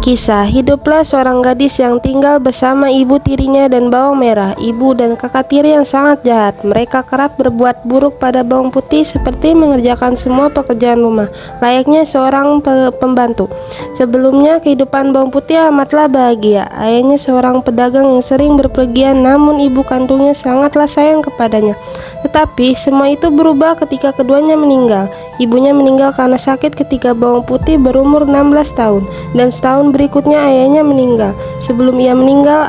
Kisah, hiduplah seorang gadis yang tinggal bersama ibu tirinya dan bawang merah. Ibu dan kakak tiri yang sangat jahat. Mereka kerap berbuat buruk pada bawang putih seperti mengerjakan semua pekerjaan rumah, layaknya seorang pembantu. Sebelumnya, kehidupan bawang putih amatlah bahagia. Ayahnya seorang pedagang yang sering berpergian, namun ibu kandungnya sangatlah sayang kepadanya. Tetapi, semua itu berubah ketika keduanya meninggal. Ibunya meninggal karena sakit ketika bawang putih berumur 16 tahun, dan setahun berikutnya ayahnya meninggal. Sebelum ia meninggal,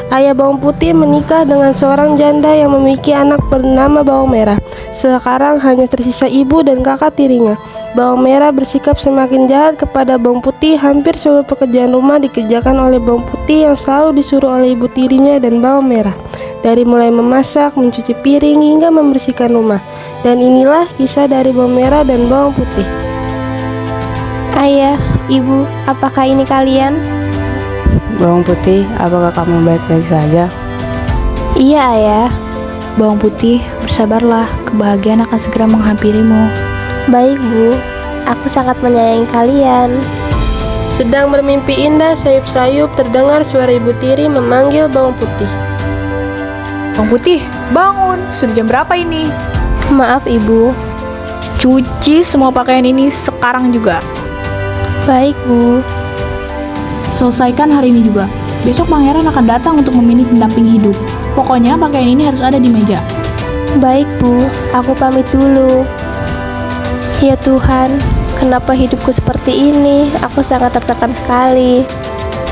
ayah bawang putih menikah dengan seorang janda yang memiliki anak bernama bawang merah. Sekarang hanya tersisa ibu dan kakak tirinya. Bawang merah bersikap semakin jahat kepada bawang putih. Hampir seluruh pekerjaan rumah dikerjakan oleh bawang putih yang selalu disuruh oleh ibu tirinya dan bawang merah. Dari mulai memasak, mencuci piring, hingga membersihkan rumah. Dan inilah kisah dari bawang merah dan bawang putih. Ayah, ibu, apakah ini kalian? Bawang putih, apakah kamu baik-baik saja? Iya, ayah. Bawang putih, bersabarlah, kebahagiaan akan segera menghampirimu. Baik, Bu. Aku sangat menyayangi kalian. Sedang bermimpi indah, sayup-sayup terdengar suara ibu tiri memanggil bawang putih. Bawang putih, bangun! Sudah jam berapa ini? Maaf, Ibu. Cuci semua pakaian ini sekarang juga. Baik, Bu. Selesaikan hari ini juga. Besok pangeran akan datang untuk memilih pendamping hidup. Pokoknya pakaian ini harus ada di meja. Baik, Bu. Aku pamit dulu. Ya Tuhan, kenapa hidupku seperti ini? Aku sangat tertekan sekali.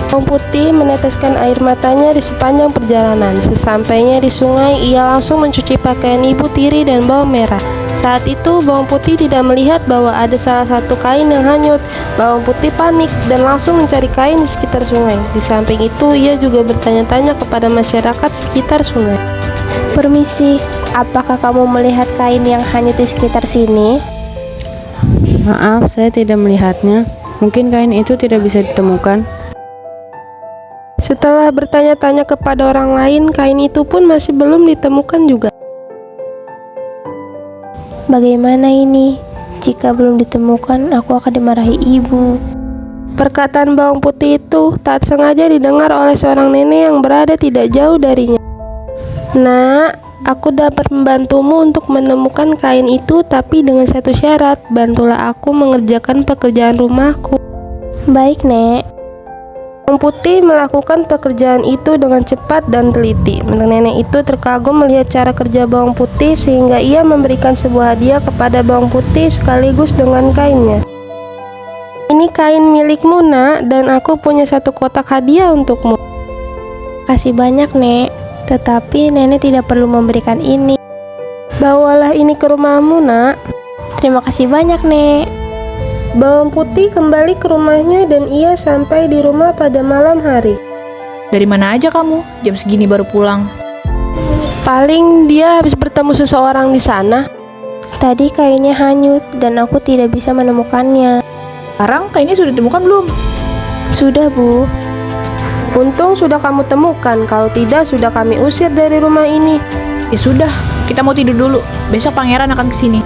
Bawang putih meneteskan air matanya di sepanjang perjalanan. Sesampainya di sungai, ia langsung mencuci pakaian ibu tiri dan bawang merah. Saat itu, bawang putih tidak melihat bahwa ada salah satu kain yang hanyut. Bawang putih panik dan langsung mencari kain di sekitar sungai. Di samping itu, ia juga bertanya-tanya kepada masyarakat sekitar sungai. Permisi, apakah kamu melihat kain yang hanyut di sekitar sini? Maaf, saya tidak melihatnya. Mungkin kain itu tidak bisa ditemukan. Setelah bertanya-tanya kepada orang lain, kain itu pun masih belum ditemukan juga. Bagaimana ini? Jika belum ditemukan, aku akan dimarahi ibu. Perkataan bawang putih itu tak sengaja didengar oleh seorang nenek yang berada tidak jauh darinya. Nak, aku dapat membantumu untuk menemukan kain itu, tapi dengan satu syarat, bantulah aku mengerjakan pekerjaan rumahku. Baik, Nek. Bawang putih melakukan pekerjaan itu dengan cepat dan teliti. Nenek itu terkagum melihat cara kerja bawang putih, sehingga ia memberikan sebuah hadiah kepada bawang putih sekaligus dengan kainnya. Ini kain milikmu, Nak, dan aku punya satu kotak hadiah untukmu. Kasih banyak, Nek. Tetapi nenek tidak perlu memberikan ini. Bawalah ini ke rumahmu, Nak. Terima kasih banyak, Nek. Bawang putih kembali ke rumahnya dan ia sampai di rumah pada malam hari. Dari mana aja kamu? Jam segini baru pulang. Paling dia habis bertemu seseorang di sana. Tadi kainnya hanyut dan aku tidak bisa menemukannya. Sekarang kainnya sudah ditemukan belum? Sudah, Bu. Untung sudah kamu temukan, kalau tidak sudah kami usir dari rumah ini. Ya sudah, kita mau tidur dulu. Besok pangeran akan kesini.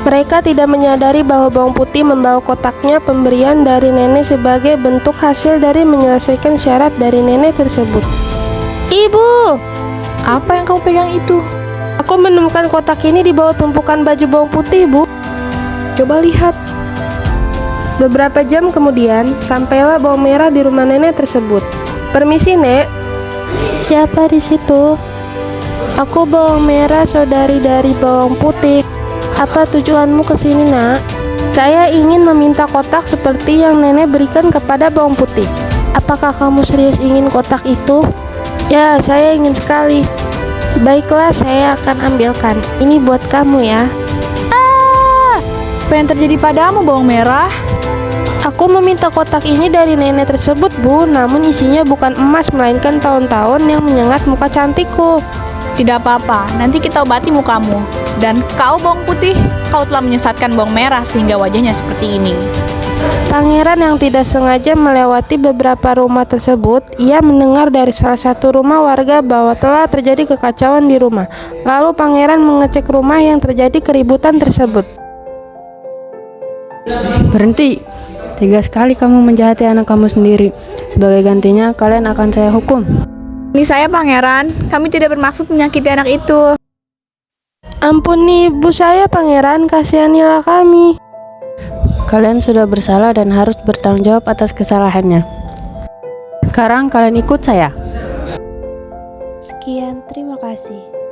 Mereka tidak menyadari bahwa bawang putih membawa kotaknya pemberian dari nenek sebagai bentuk hasil dari menyelesaikan syarat dari nenek tersebut. Ibu! Apa yang kamu pegang itu? Aku menemukan kotak ini di bawah tumpukan baju bawang putih, Bu. Coba lihat. Beberapa jam kemudian, sampailah bawang merah di rumah nenek tersebut. Permisi, Nek. Siapa di situ? Aku bawang merah, saudari dari bawang putih. Apa tujuanmu ke sini, Nak? Saya ingin meminta kotak seperti yang nenek berikan kepada bawang putih. Apakah kamu serius ingin kotak itu? Ya, saya ingin sekali. Baiklah, saya akan ambilkan. Ini buat kamu ya. Apa yang terjadi padamu, bawang merah? Aku meminta kotak ini dari nenek tersebut, Bu. Namun isinya bukan emas, melainkan tahun-tahun yang menyengat muka cantikku. Tidak apa-apa, nanti kita obati mukamu. Dan kau bawang putih, kau telah menyesatkan bawang merah sehingga wajahnya seperti ini. Pangeran yang tidak sengaja melewati beberapa rumah tersebut, ia mendengar dari salah satu rumah warga bahwa telah terjadi kekacauan di rumah. Lalu pangeran mengecek rumah yang terjadi keributan tersebut. Berhenti, Tega sekali kamu menjahati anak kamu sendiri. Sebagai gantinya, kalian akan saya hukum. Ini saya pangeran, kami tidak bermaksud menyakiti anak itu. Ampuni ibu saya pangeran, kasihanilah kami. Kalian sudah bersalah dan harus bertanggung jawab atas kesalahannya. Sekarang kalian ikut saya. Sekian, terima kasih.